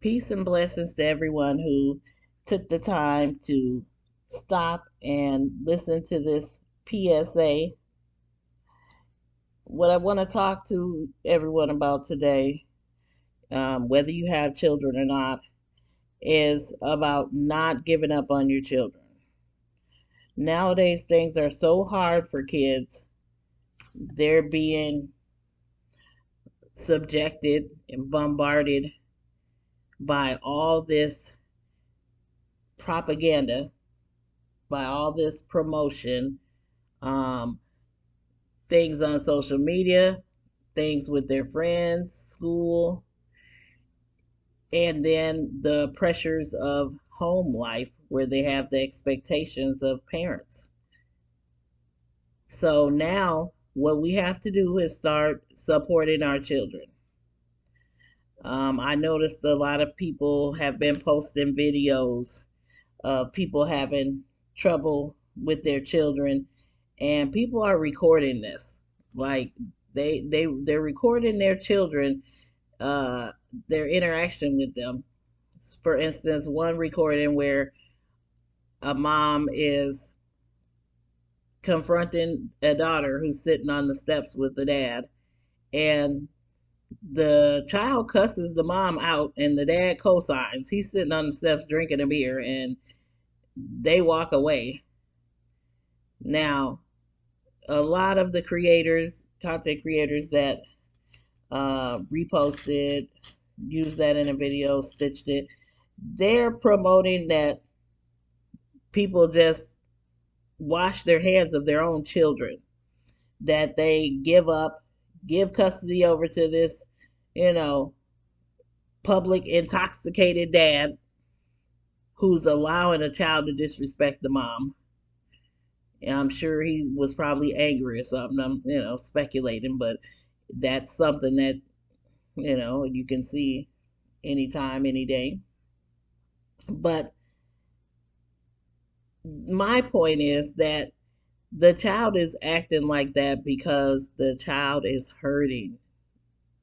Peace and blessings to everyone who took the time to stop and listen to this PSA. What I want to talk to everyone about today, whether you have children or not, is about not giving up on your children. Nowadays, things are so hard for kids. They're being subjected and bombarded by all this propaganda, by all this promotion, um, things on social media, things with their friends, school, and then the pressures of home life where they have the expectations of parents. So now what we have to do is start supporting our children. I noticed a lot of people have been posting videos of people having trouble with their children, and people are recording this. Like they're recording their children, uh, their interaction with them. For instance, one recording where a mom is confronting a daughter who's sitting on the steps with the dad, and the child cusses the mom out, and the dad co-signs. He's sitting on the steps drinking a beer, and they walk away. Now, a lot of the content creators that reposted, used that in a video, stitched it, they're promoting that people just wash their hands of their own children, that they give custody over to this, you know, public intoxicated dad who's allowing a child to disrespect the mom. And I'm sure he was probably angry or something. I'm, speculating, but that's something that, you can see anytime, any day. But my point is that the child is acting like that because the child is hurting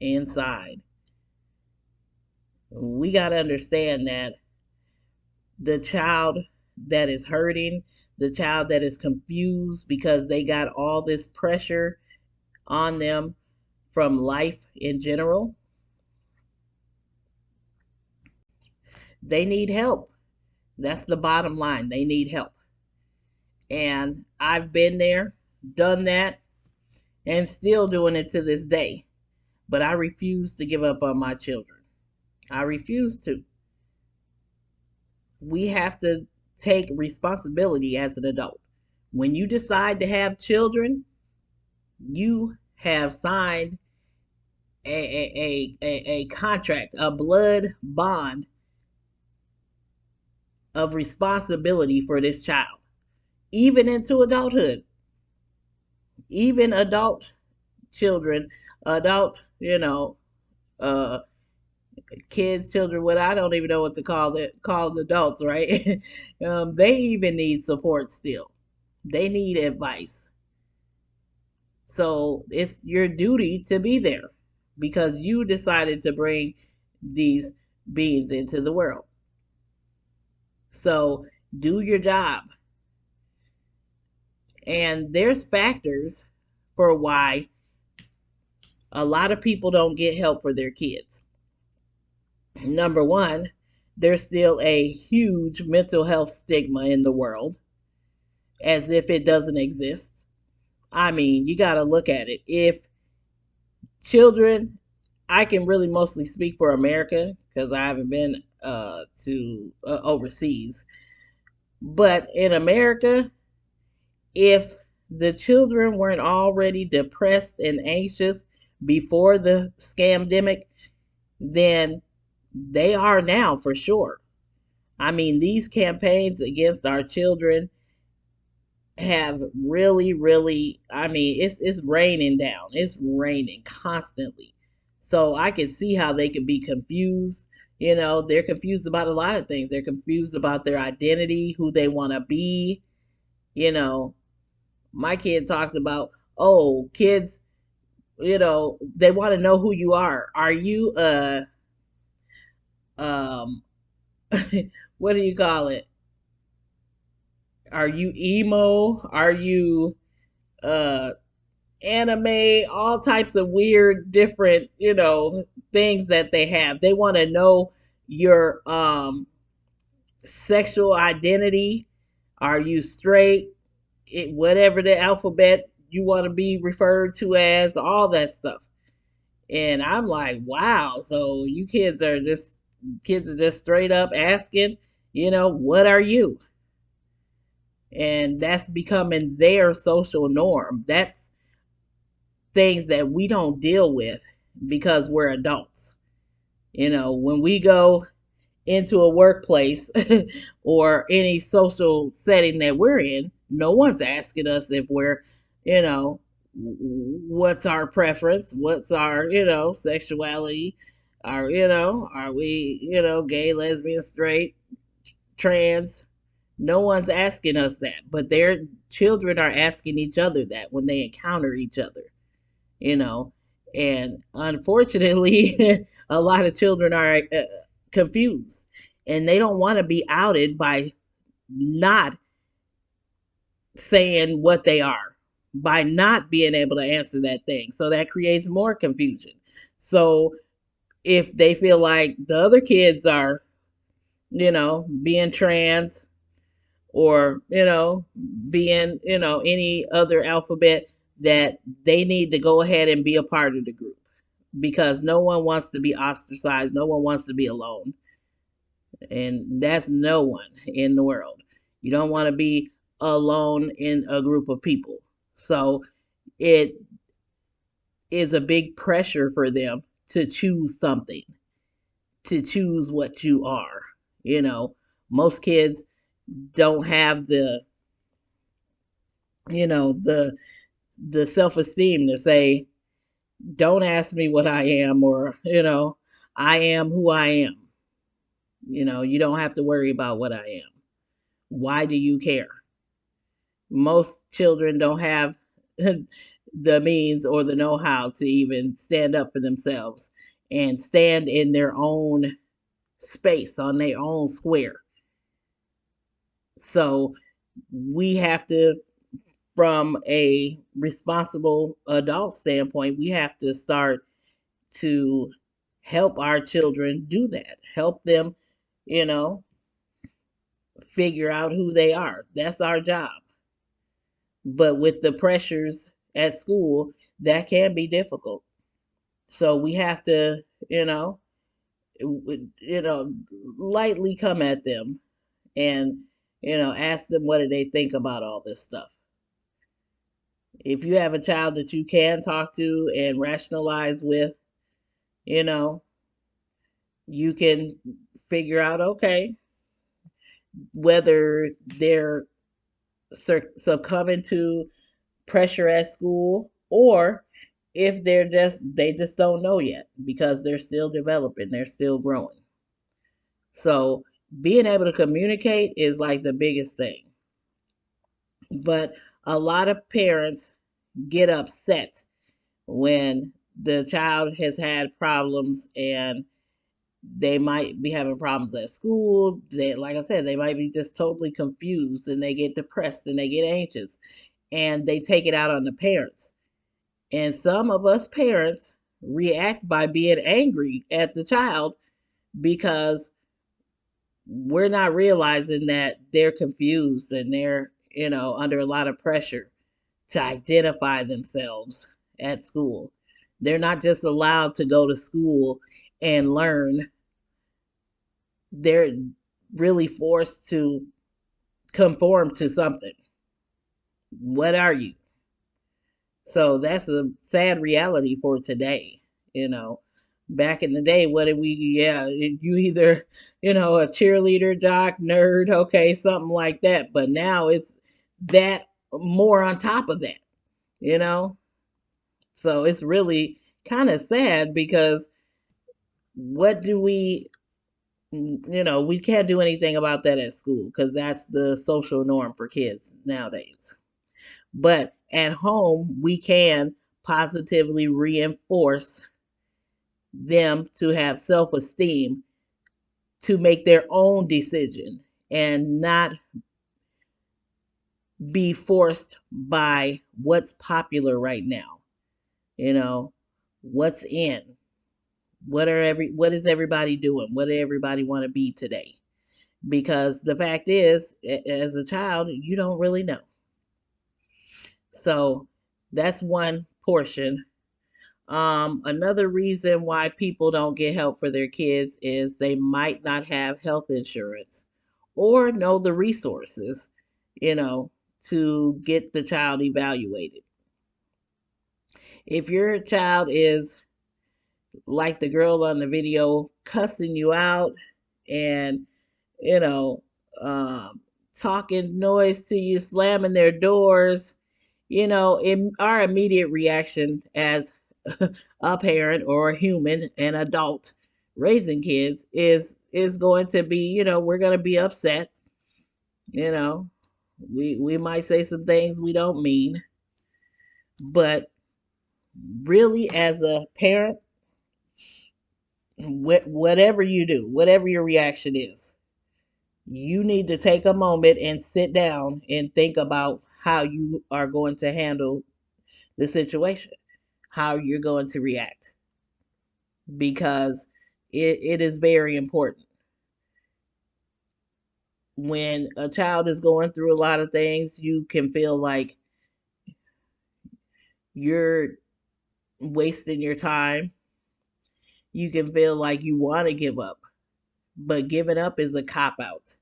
inside. We got to understand that the child that is hurting, the child that is confused because they got all this pressure on them from life in general, they need help. That's the bottom line. They need help. And I've been there, done that, and still doing it to this day. But I refuse to give up on my children. I refuse to. We have to take responsibility as an adult. When you decide to have children, you have signed a contract, a blood bond of responsibility for this child, even into adulthood, even adult children, adult, uh, kids, children, what I don't even know what to call it, called adults, right? They even need support still. They need advice. So it's your duty to be there because you decided to bring these beings into the world. So do your job. And there's factors for why a lot of people don't get help for their kids. Number one, there's still a huge mental health stigma in the world, as if it doesn't exist. I mean, you got to look at it. If children, I can really mostly speak for America because I haven't been to overseas. But in America, if the children weren't already depressed and anxious before the scamdemic, then they are now for sure. I mean, these campaigns against our children have really, really, I mean, it's raining down. It's raining constantly. So I can see how they could be confused. They're confused about a lot of things. They're confused about their identity, who they want to be. You know, my kid talks about, oh, kids, they want to know who you are. Are you um what do you call it? Are you emo? Are you uh anime? All types of weird different, things that they have. They want to know your sexual identity. Are you straight? Whatever the alphabet you want to be referred to as, all that stuff. And I'm like, wow, so you kids are just straight up asking, what are you? And that's becoming their social norm. That's things that we don't deal with because we're adults. When we go into a workplace or any social setting that we're in, no one's asking us if we're, you know, what's our preference, what's our, sexuality, are we, gay, lesbian, straight, trans. No one's asking us that, but their children are asking each other that when they encounter each other, you know. And unfortunately, a lot of children are confused and they don't want to be outed by not saying what they are, by not being able to answer that thing. So that creates more confusion. So if they feel like the other kids are, being trans or, being, any other alphabet, that they need to go ahead and be a part of the group because no one wants to be ostracized. No one wants to be alone. And that's no one in the world. You don't want to be alone in a group of people. So it is a big pressure for them to choose something, to choose what you are. You know, most kids don't have the self-esteem to say, don't ask me what I am, or, I am who I am. You don't have to worry about what I am. Why do you care? Most children don't have the means or the know-how to even stand up for themselves and stand in their own space, on their own square. So we have to, from a responsible adult standpoint, we have to start to help our children do that. Help them, you know, figure out who they are. That's our job. But with the pressures at school, that can be difficult. So we have to, lightly come at them and, ask them what do they think about all this stuff. If you have a child that you can talk to and rationalize with, you know, you can figure out, okay, whether they're succumbing to pressure at school or if they just don't know yet because they're still developing, they're still growing. So being able to communicate is like the biggest thing. But a lot of parents get upset when the child has had problems and they might be having problems at school. They, like I said, they might be just totally confused and they get depressed and they get anxious and they take it out on the parents. And some of us parents react by being angry at the child because we're not realizing that they're confused and they're, under a lot of pressure to identify themselves at school. They're not just allowed to go to school and learn. They're really forced to conform to something. What are you? So that's a sad reality for today, you know. Back in the day, what did we, yeah, you either, a cheerleader, jock, nerd, okay, something like that. But now it's that more on top of that, you know? So it's really kind of sad because what do we can't do anything about that at school because that's the social norm for kids nowadays. But at home, we can positively reinforce them to have self esteem to make their own decision and not be forced by what's popular right now. You know, what's in. What is everybody doing? What do everybody want to be today? Because the fact is, as a child, you don't really know. So that's one portion. Another reason why people don't get help for their kids is they might not have health insurance or know the resources, you know, to get the child evaluated. If your child is like the girl on the video cussing you out and, you know, talking noise to you, slamming their doors, our immediate reaction as a parent or a human, an adult raising kids is going to be, we're going to be upset. You know, we might say some things we don't mean, but really, as a parent, whatever you do, whatever your reaction is, you need to take a moment and sit down and think about how you are going to handle the situation, how you're going to react, because it is very important. When a child is going through a lot of things, you can feel like you're wasting your time. You can feel like you want to give up, but giving up is a cop out.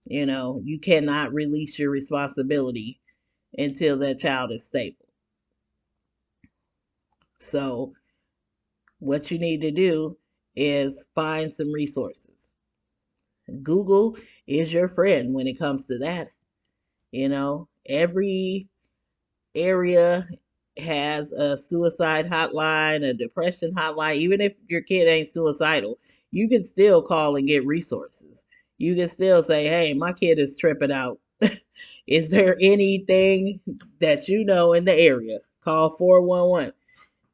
You cannot release your responsibility until that child is stable. So, what you need to do is find some resources. Google is your friend when it comes to that. Every area has a suicide hotline, a depression hotline. Even if your kid ain't suicidal, you can still call and get resources. You can still say, hey, my kid is tripping out. Is there anything that you know in the area? Call 411.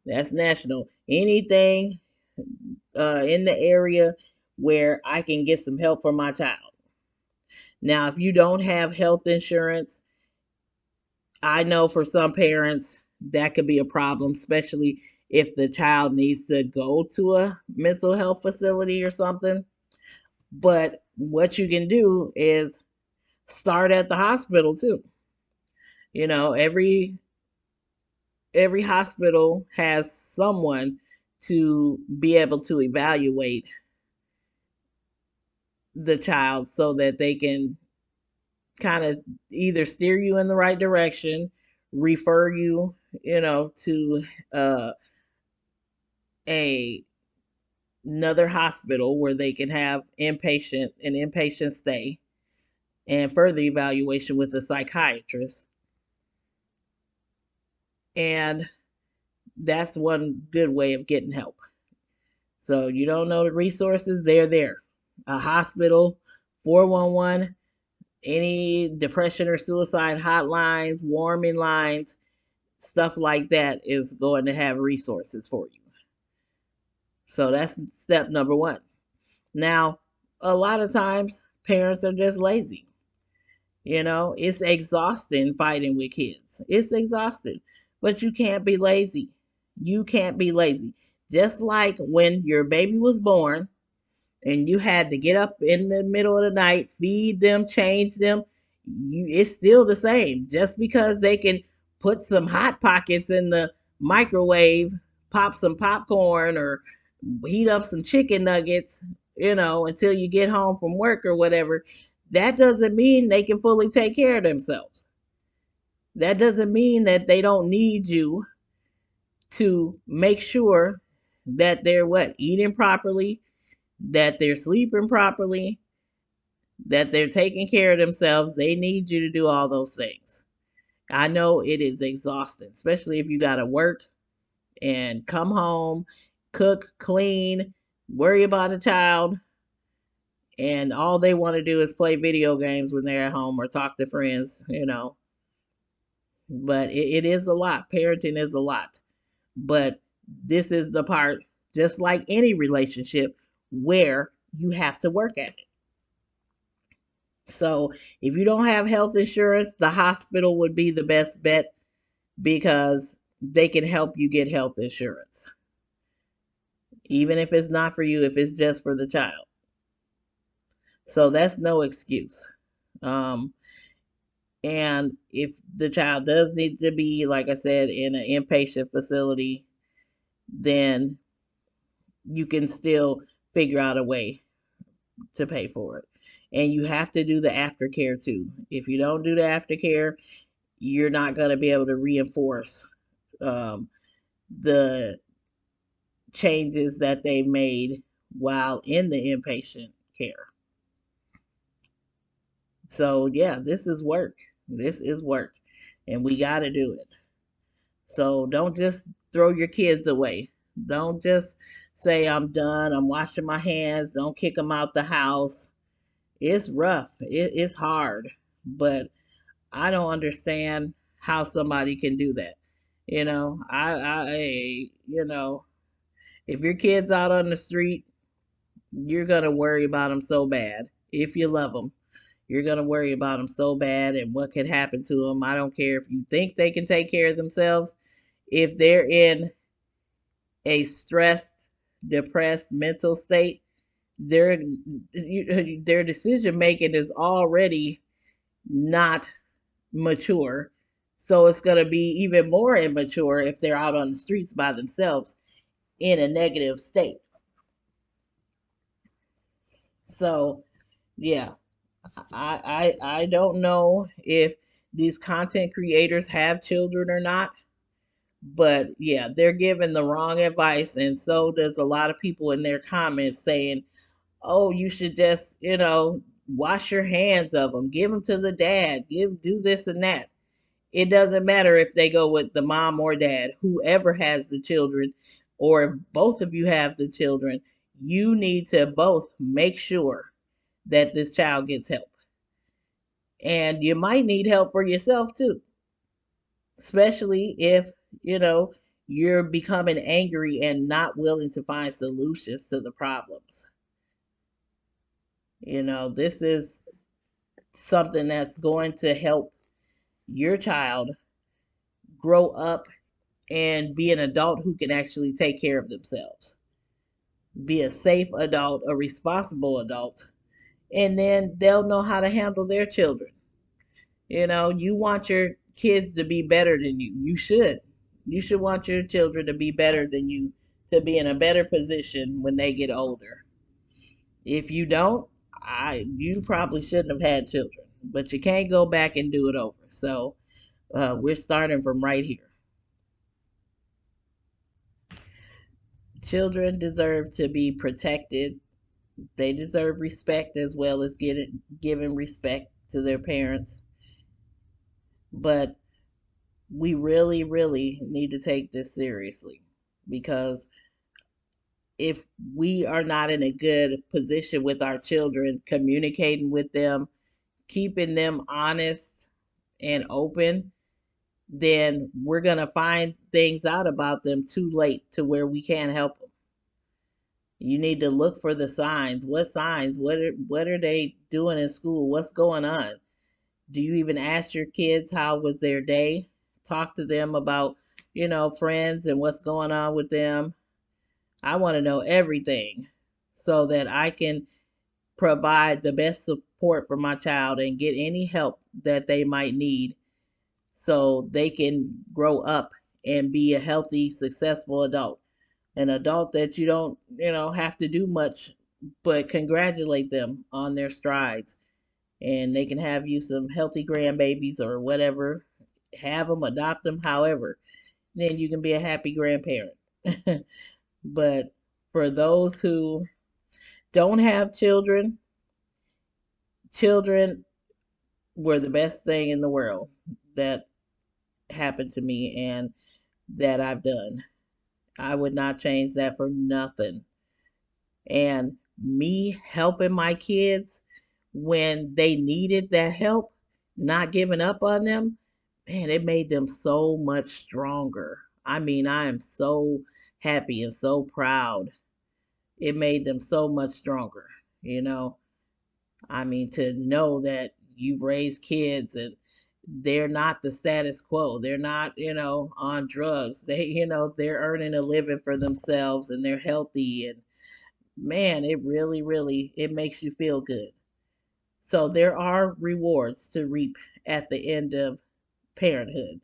That's national. Anything in the area where I can get some help for my child. Now, if you don't have health insurance, I know for some parents that could be a problem, especially if the child needs to go to a mental health facility or something. But what you can do is start at the hospital too. Every hospital has someone to be able to evaluate the child so that they can kind of either steer you in the right direction, refer you, to a another hospital where they can have an inpatient stay and further evaluation with a psychiatrist. And that's one good way of getting help. So you don't know the resources, they're there. A hospital, 411, any depression or suicide hotlines, warming lines, stuff like that is going to have resources for you. So that's step number one. Now, a lot of times parents are just lazy. It's exhausting fighting with kids. It's exhausting, but you can't be lazy. You can't be lazy. Just like when your baby was born and you had to get up in the middle of the night, feed them, change them, it's still the same. Just because they can put some hot pockets in the microwave, pop some popcorn, or heat up some chicken nuggets, until you get home from work or whatever, that doesn't mean they can fully take care of themselves. That doesn't mean that they don't need you to make sure that they're eating properly, that they're sleeping properly, that they're taking care of themselves. They need you to do all those things. I know it is exhausting, especially if you got to work and come home, cook, clean, worry about a child, and all they want to do is play video games when they're at home or talk to friends. But it is a lot. Parenting is a lot. But this is the part, just like any relationship, where you have to work at it. So if you don't have health insurance, the hospital would be the best bet because they can help you get health insurance, even if it's not for you, if it's just for the child. So that's no excuse. Um, and if the child does need to be, like I said, in an inpatient facility, then you can still figure out a way to pay for it. And you have to do the aftercare too. If you don't do the aftercare, you're not going to be able to reinforce um, the changes that they made while in the inpatient care. So, yeah, this is work. This is work. And we got to do it. So, don't just throw your kids away. Don't just say, I'm done. I'm washing my hands. Don't kick them out the house. It's rough. It's hard. But I don't understand how somebody can do that. If your kid's out on the street, you're going to worry about them so bad. If you love them, you're going to worry about them so bad and what could happen to them. I don't care if you think they can take care of themselves. If they're in a stressed, depressed mental state, their their decision making is already not mature. So it's going to be even more immature if they're out on the streets by themselves in a negative state. So, yeah, I don't know if these content creators have children or not, but yeah, they're giving the wrong advice, and so does a lot of people in their comments saying, "Oh, you should just, wash your hands of them, give them to the dad, do this and that." It doesn't matter if they go with the mom or dad, whoever has the children, or if both of you have the children, you need to both make sure that this child gets help. And you might need help for yourself too, especially if, you know, you're becoming angry and not willing to find solutions to the problems. This is something that's going to help your child grow up and be an adult who can actually take care of themselves, be a safe adult, a responsible adult, and then they'll know how to handle their children. You want your kids to be better than you. You should. You should want your children to be better than you, to be in a better position when they get older. If you don't, you probably shouldn't have had children, but you can't go back and do it over. So we're starting from right here. Children deserve to be protected. They deserve respect as well as giving respect to their parents. But we really, really need to take this seriously because if we are not in a good position with our children, communicating with them, keeping them honest and open, then we're going to find things out about them too late to where we can't help them. You need to look for the signs. What signs? What are they doing in school? What's going on? Do you even ask your kids how was their day? Talk to them about, friends and what's going on with them. I want to know everything so that I can provide the best support for my child and get any help that they might need so they can grow up and be a healthy, successful adult. An adult that you don't, have to do much but congratulate them on their strides. And they can have you some healthy grandbabies or whatever. Have them, adopt them, however. Then you can be a happy grandparent. But for those who don't have children, children were the best thing in the world that happened to me and that I've done. I would not change that for nothing. And me helping my kids when they needed that help, not giving up on them, man, it made them so much stronger. I mean, I am so happy and so proud. It made them so much stronger. you know. I mean, to know that you've raised kids and they're not the status quo. They're not, on drugs. They're earning a living for themselves and they're healthy. And man, it really, really, it makes you feel good. So there are rewards to reap at the end of parenthood,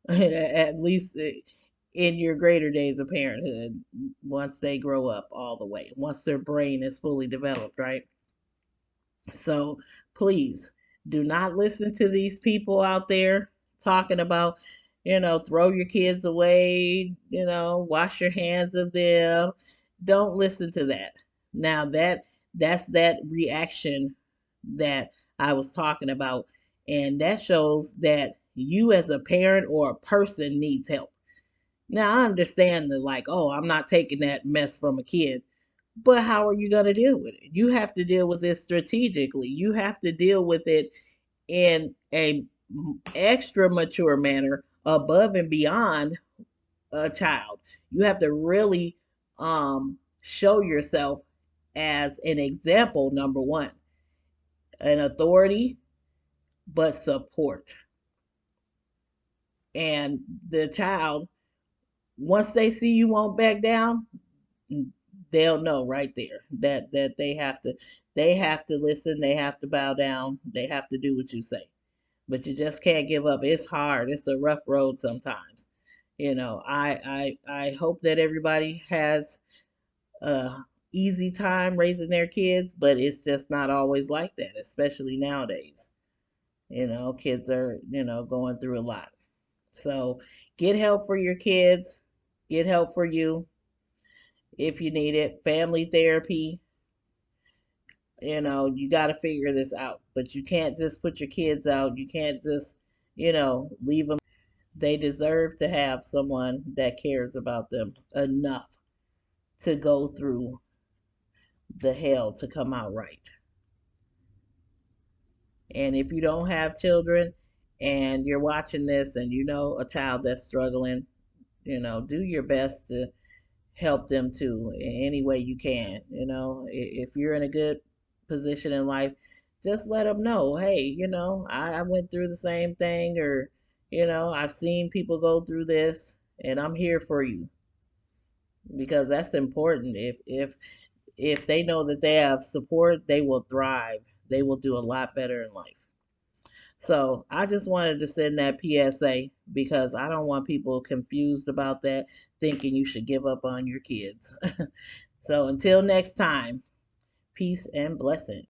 at least in your greater days of parenthood, once they grow up all the way, once their brain is fully developed, right? So please do not listen to these people out there talking about, throw your kids away, wash your hands of them. Don't listen to that. Now that's that reaction that I was talking about, and that shows that you as a parent or a person needs help. Now I understand that, like, oh, I'm not taking that mess from a kid, but how are you going to deal with it? You have to deal with it strategically. You have to deal with it in a extra mature manner above and beyond a child. You have to really show yourself as an example, number one, an authority, but support. And the child, once they see you won't back down, they'll know right there that they have to listen, they have to bow down, they have to do what you say. But you just can't give up. It's hard. It's a rough road sometimes. I hope that everybody has a easy time raising their kids, but it's just not always like that, especially nowadays. Kids are, going through a lot. So get help for your kids, get help for you if you need it. Family therapy, you got to figure this out. But you can't just put your kids out. You can't just, leave them. They deserve to have someone that cares about them enough to go through the hell to come out right. And if you don't have children and you're watching this and you know a child that's struggling, do your best to help them too in any way you can. If you're in a good position in life, just let them know, hey, I went through the same thing, or I've seen people go through this and I'm here for you, because that's important. If they know that they have support, they will thrive. They will do a lot better in life. So I just wanted to send that PSA because I don't want people confused about that, thinking you should give up on your kids. So until next time, peace and blessing.